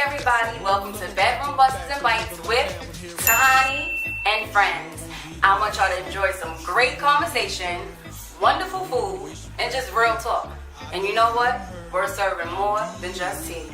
everybody, welcome to Bedroom Busters and Bites with Tahanee and friends. I want y'all to enjoy some great conversation, wonderful food, and just real talk. And you know what? We're serving more than just tea.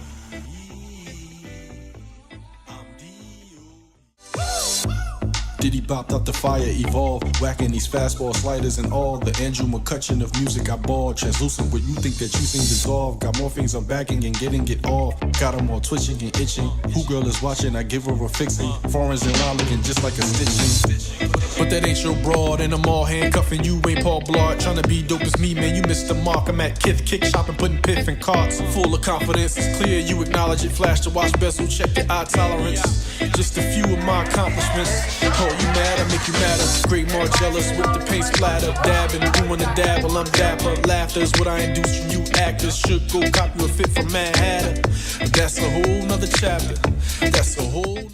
Diddy bopped out the fire, evolved, whacking these fastball sliders and all. The Andrew McCutcheon of music I ball, translucent what you think that you seem dissolved. Got more things I'm bagging and getting it off. Got them all twitching and itching. Who girl is watching? I give her a fixing. Foreigns and lollying just like a stitching. But that ain't your broad, and I'm all handcuffing you. Ain't Paul Blart, trying to be dope as me, man. You missed the mark. I'm at Kith, kick shopping, putting piff in carts. Full of confidence, it's clear you acknowledge it. Flash the watch bezel, check your eye tolerance. Just a few of my accomplishments. Oh, you mad? I make you madder. Great more jealous with the paint splatter. Dabbing, doing the dabble, I'm dapper. Laughter is what I induce from you actors. Should go cop you a fit from Mad Hatter. But that's a whole nother chapter. That's a whole.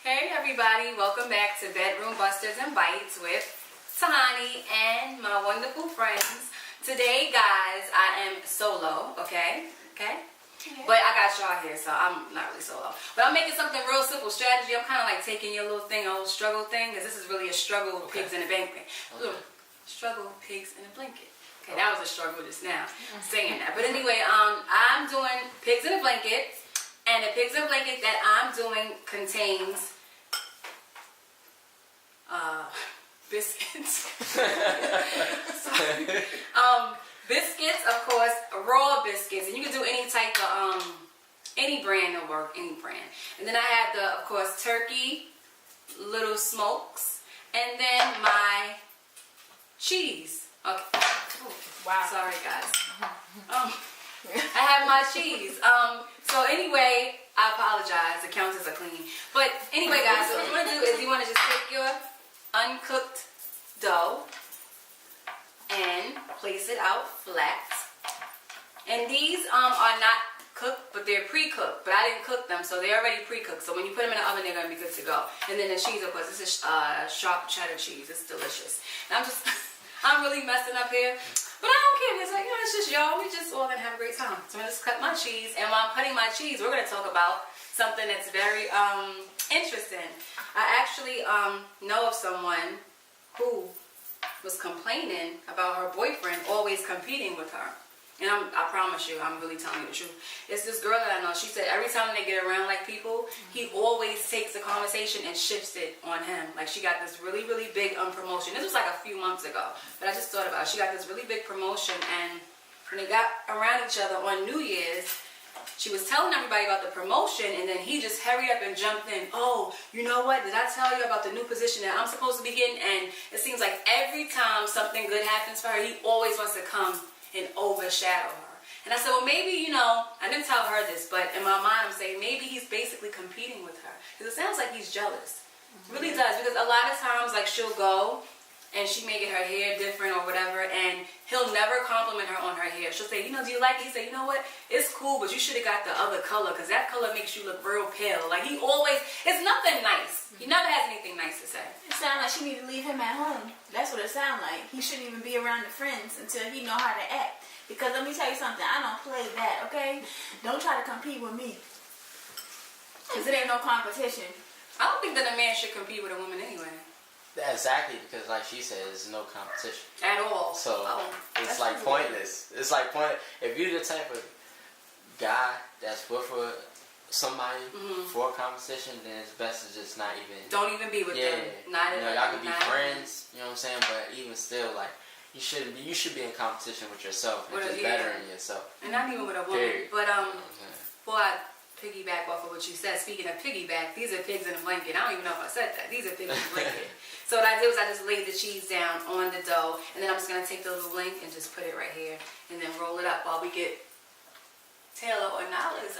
Hey everybody, welcome back to Bedroom Busters and Bites with Tahanee and my wonderful friends. Today, guys, I am solo, okay? But I got y'all here, so I'm not really solo. But I'm making something real simple, strategy. I'm kind of like taking your little thing, a little struggle thing, because this is really a struggle with pigs in a blanket. Look, struggle with pigs in a blanket. Okay, that was a struggle just now, saying that. But anyway, I'm doing pigs in a blanket, and the pigs in a blanket that I'm doing contains biscuits. Biscuits, of course, raw biscuits, and you can do any type of any brand will work, any brand. And then I have the, of course, turkey little smokes, and then my cheese. Okay. Ooh, wow. Sorry, guys. I have my cheese. So anyway, I apologize. The counters are clean. But anyway, guys, so what you want to do is you want to just take your uncooked dough and place it out flat. And these are not cooked, but they're pre-cooked. But I didn't cook them, so they're already pre-cooked. So when you put them in the oven, they're gonna be good to go. And then the cheese, of course, this is sharp cheddar cheese. It's delicious. And I'm really messing up here. But I don't care, because like, it's just y'all, we just all gonna have a great time. So I'm gonna just cut my cheese, and while I'm cutting my cheese, we're gonna talk about something that's very interesting. I actually know of someone who was complaining about her boyfriend always competing with her. And I promise you, I'm really telling you the truth. It's this girl that I know. She said every time they get around like people, he always takes the conversation and shifts it on him. Like she got this really, really big promotion. This was like a few months ago, but I just thought about it. She got this really big promotion, and when they got around each other on New Year's, she was telling everybody about the promotion, and then he just hurried up and jumped in. Oh, you know what? Did I tell you about the new position that I'm supposed to be getting? And it seems like every time something good happens for her, he always wants to come and overshadow her. And I said, well, maybe, you know, I didn't tell her this, but in my mind I'm saying maybe he's basically competing with her. Because it sounds like he's jealous. It really does. Because a lot of times, like, she'll go and she may get her hair different or whatever, and he'll never compliment her on her hair. She'll say, you know, do you like it? He say, you know what? It's cool, but you should have got the other color, because that color makes you look real pale. Like, he always, it's nothing nice. He never has anything nice to say. It sounds like she need to leave him at home. That's what it sounds like. He shouldn't even be around the friends until he know how to act. Because let me tell you something, I don't play that, okay? Don't try to compete with me. Because it ain't no competition. I don't think that a man should compete with a woman anyway. Exactly, because like she said, there's no competition. At all. So it's like pointless. It's like pointless. If you're the type of guy that's with somebody for a competition, then it's best to just not even. Don't even be with them. Not you know, y'all can be friends. You know what I'm saying? But even still, like you should be in competition with yourself and just bettering yourself. And not even with a woman. Period. But boy, I piggyback off of what you said. Speaking of piggyback, these are pigs in a blanket. I don't even know if I said that. These are pigs in a blanket. So what I did was I just laid the cheese down on the dough, and then I'm just gonna take the little link and just put it right here, and then roll it up while we get Taylor or Nala's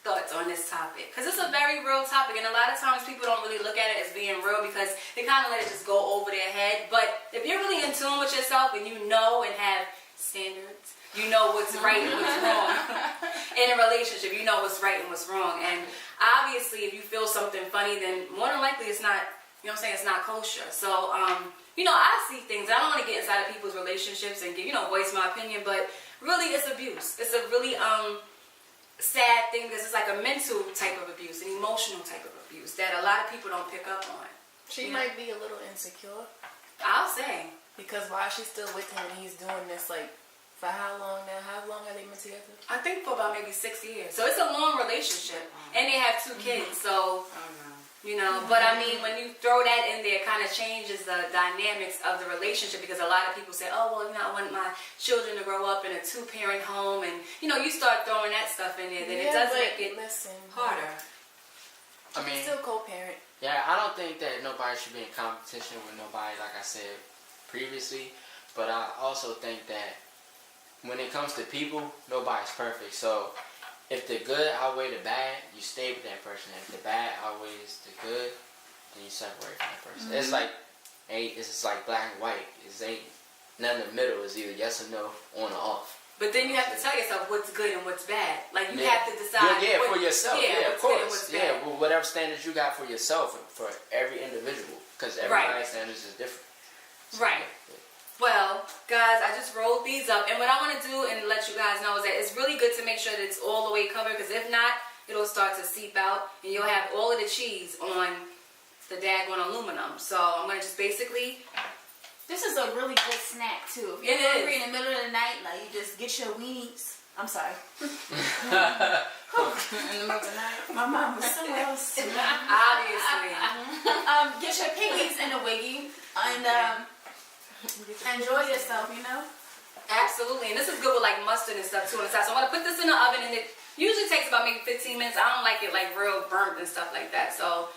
thoughts on this topic, because it's a very real topic, and a lot of times people don't really look at it as being real because they kind of let it just go over their head. But if you're really in tune with yourself and you know and have standards. You know what's right and what's wrong. In a relationship, you know what's right and what's wrong. And obviously, if you feel something funny, then more than likely it's not, you know what I'm saying, it's not kosher. So, you know, I see things. I don't want to get inside of people's relationships and give, you know, voice my opinion, but really it's abuse. It's a really sad thing because it's like a mental type of abuse, an emotional type of abuse that a lot of people don't pick up on. She might be a little insecure. I'll say. Because while she's still with him and he's doing this, like, for how long now? How long have they been together? I think for about maybe 6 years. So it's a long relationship. And they have 2 kids. So, you know, but I mean, when you throw that in there, it kind of changes the dynamics of the relationship because a lot of people say, oh, well, you know, I want my children to grow up in a 2-parent home. And, you know, you start throwing that stuff in there, then it does make it harder. I mean, still co-parent. Yeah, I don't think that nobody should be in competition with nobody, like I said previously. But I also think that when it comes to people, nobody's perfect. So if the good outweigh the bad, you stay with that person. If the bad outweighs the good, then you separate from that person. It's like it's like black and white. It's ain't nothing in the middle. It's either yes or no, on or off. But then you have to tell yourself what's good and what's bad. Like you have to decide. Yeah, for yourself. Yeah, of course. Yeah, well, whatever standards you got for yourself, for every individual, because everybody's standards is different. So, right. Yeah. Well, guys, I just rolled these up. And what I want to do and let you guys know is that it's really good to make sure that it's all the way covered. Because if not, it'll start to seep out. And you'll have all of the cheese on the daggone aluminum. So I'm going to just basically... This is a really good snack, too. If you're hungry in the middle of the night, like, you just get your weenies. I'm sorry. In the middle of the night. My mom was somewhere else. Obviously. Get your piggies in a wiggy. And, enjoy yourself, you know? Absolutely. And this is good with like mustard and stuff too on the side. So I'm going to put this in the oven and it usually takes about maybe 15 minutes. I don't like it like real burnt and stuff like that. So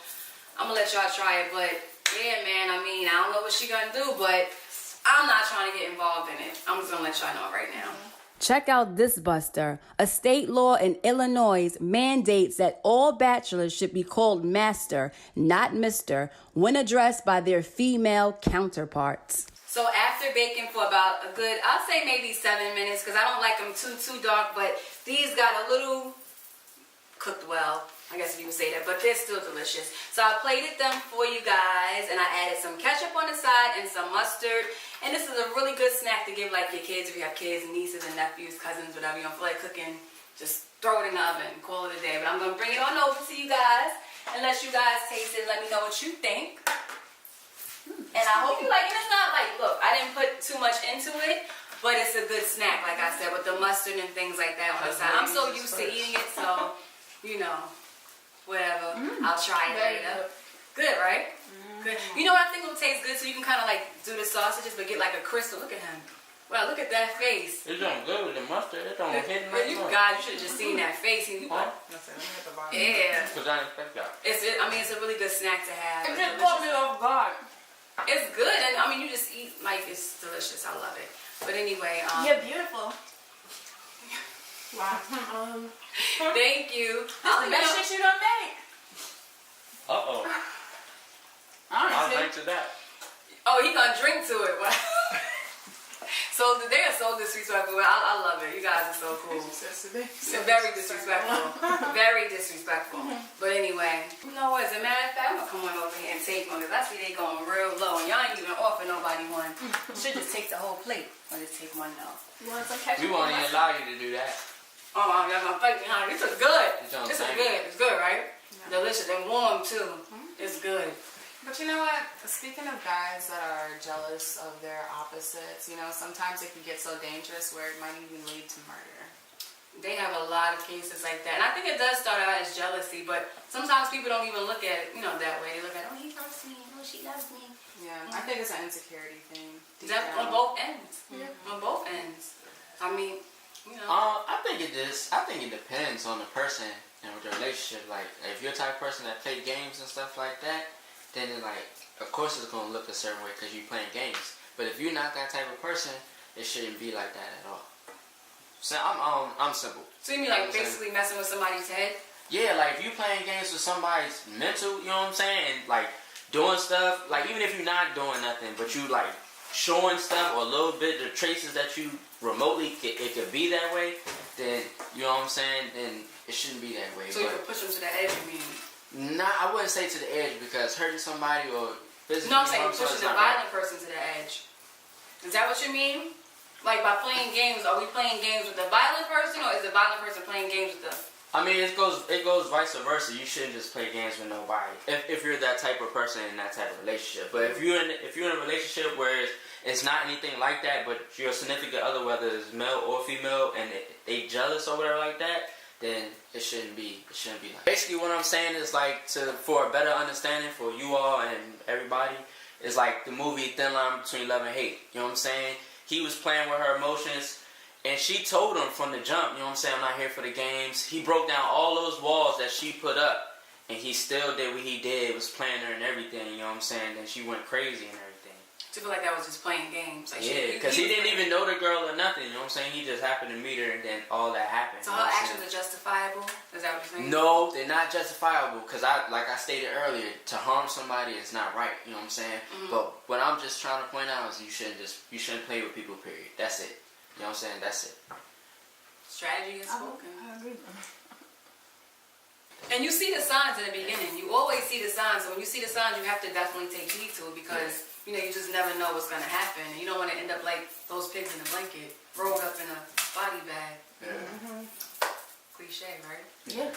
I'm going to let y'all try it. But yeah, man, I mean, I don't know what she going to do, but I'm not trying to get involved in it. I'm just going to let y'all know right now. Check out this buster. A state law in Illinois mandates that all bachelors should be called master, not mister, when addressed by their female counterparts. So after baking for about a good, I'll say maybe 7 minutes, because I don't like them too dark, but these got a little cooked well, I guess if you would say that, but they're still delicious. So I plated them for you guys, and I added some ketchup on the side and some mustard. And this is a really good snack to give like your kids, if you have kids, nieces and nephews, cousins, whatever you don't feel like cooking, just throw it in the oven and call it a day. But I'm going to bring it on over to you guys and let you guys taste it. Let me know what you think. And I hope you like it. It's not like, look, I didn't put too much into it, but it's a good snack, like I said, with the mustard and things like that on the side. I'm so used to eating it, so, you know, whatever. I'll try it later. Good, right? Good. You know what I think will taste good, so you can kind of like do the sausages, but get like a crystal. Look at him. Wow, look at that face. It's doing good with the mustard. It don't hit my You guys, you should have just seen that face. And you yeah. Because I didn't expect that. I mean, it's a really good snack to have. It just caught me off guard. It's good, and I mean, you just eat like it's delicious. I love it. But anyway, you're beautiful. Wow. Thank you. That's the best shit you done made. Uh-oh. I'll drink to that. Oh, he gonna drink to it. So they are so disrespectful. I love it. You guys are so cool. Very disrespectful. Very disrespectful. But anyway, you know what? As a matter of fact, I'm gonna come on over here and take one because I see they going real low and y'all ain't even offer nobody one. You should just take the whole plate. I'll just take one though. You want some ketchup? We won't even allow you to do that. Oh, I got my plate behind. This is good. This is good. It's good, right? Yeah. Delicious and warm too. It's good. But you know what? Speaking of guys that are jealous of their opposites, you know, sometimes it can get so dangerous where it might even lead to murder. They have a lot of cases like that. And I think it does start out as jealousy, but sometimes people don't even look at it, you know, that way. They look at, oh, he loves me. Oh, she loves me. Yeah, I think it's an insecurity thing. On both ends. Yeah. On both ends. I mean, you know. I think it is. I think it depends on the person and with the relationship. Like, if you're the type of person that play games and stuff like that, then like, of course it's going to look a certain way because you're playing games. But if you're not that type of person, it shouldn't be like that at all. So I'm simple. So you mean like basically messing with somebody's head? Yeah, like if you playing games with somebody's mental, you know what I'm saying? And like doing stuff, like even if you're not doing nothing, but you like showing stuff or a little bit, the traces that you remotely it could be that way, then you know what I'm saying. Then it shouldn't be that way. So you could push them to the edge, you mean? Nah, I wouldn't say to the edge because hurting somebody or physically. No, I'm saying harming pushing someone's the not violent person to the edge. Is that what you mean? Like by playing games, are we playing games with the violent person, or is the violent person playing games with the? I mean, it goes vice versa. You shouldn't just play games with nobody if you're that type of person in that type of relationship. But if you're in a relationship where it's not anything like that, but your significant other, whether it's male or female, and they jealous or whatever like that, then it shouldn't be like. Basically, what I'm saying is like for a better understanding for you all and everybody, is like the movie Thin Line Between Love and Hate. You know what I'm saying? He was playing with her emotions. And she told him from the jump, you know what I'm saying, I'm not here for the games. He broke down all those walls that she put up. And he still did what he did, was playing her and everything, you know what I'm saying. And she went crazy and everything. Do you feel like that was just playing games? Like yeah, because he didn't even know the girl or nothing, you know what I'm saying. He just happened to meet her and then all that happened. So her actions are justifiable? Is that what you're saying? No, they're not justifiable. Because like I stated earlier, to harm somebody is not right, you know what I'm saying. Mm-hmm. But what I'm just trying to point out is you shouldn't play with people, period. That's it. You know what I'm saying? That's it. Strategy is spoken. I agree. And you see the signs in the beginning. You always see the signs. So when you see the signs, you have to definitely take heed to it because, you know, you just never know what's going to happen. You don't want to end up like those pigs in a blanket, rolled up in a body bag. Yeah. Mm-hmm. Cliche, right? Yeah.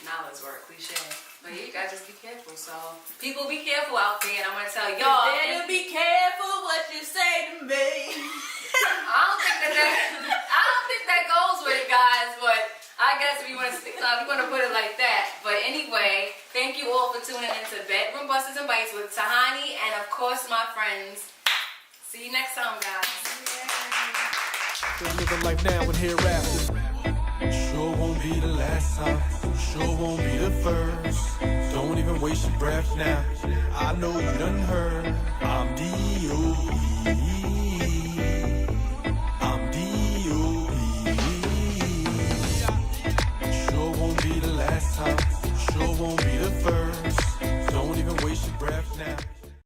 Knowledge word, cliche. But yeah, you gotta just be careful. So, people be careful out there. And I'm going to tell y'all. Better be careful what you say to me. I don't think that goes with it, guys, but I guess if you want to put it like that. But anyway, thank you all for tuning into Bedroom Busters and Bites with Tahanee and of course my friends. See you next time, guys. We're living life now and hereafter. Sure won't be the last time. Sure won't be the first. Don't even waste your breath now. I know you done heard. I'm D.O.E. Sure won't be the first.